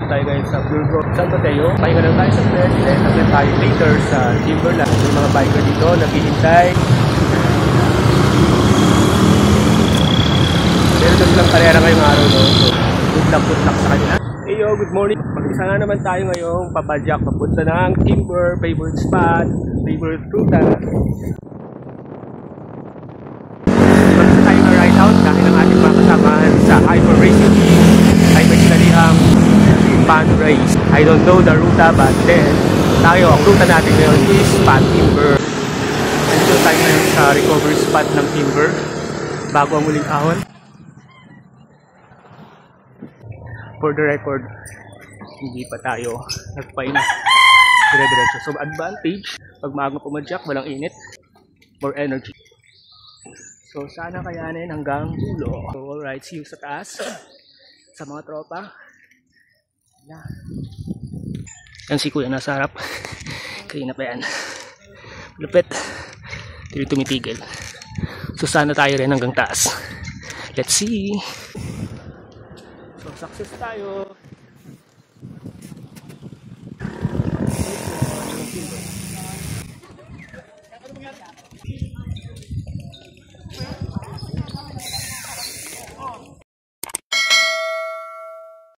tayo ngayon sa Burgo San Mateo. Pahinga lang tayo sa bed. Then agad tayo later sa Timberland. May mga biker dito naghihintay. Pero doon lang karera ngayong araw, no? So, good luck sa kanila. Hey yo, good morning. Mag-isa nga naman tayo ngayong papadyak papunta ng Timber, favorite spot, favorite ruta. Mag-isa tayo na ride out dahil ang ating mga kasamahan sa Hyper Racing ay may sinalihang fan race. I don't know the ruta, but then tayo, ang ruta natin ngayon is Spot Timber. Nandito tayo ngayon sa recovery spot ng Timber bago ang muling ahon. For the record, hindi pa tayo nagpaina dire-diretso. So advantage, pag maaga pumadyak, walang init, more energy. So sana kayanin hanggang dulo. So alright, see you sa taas sa mga tropa. Yan si kuya nasa harap. Kanina pa yan. Lupit. Hindi tumitigil. So sana tayo rin hanggang taas. Let's see. So success tayo.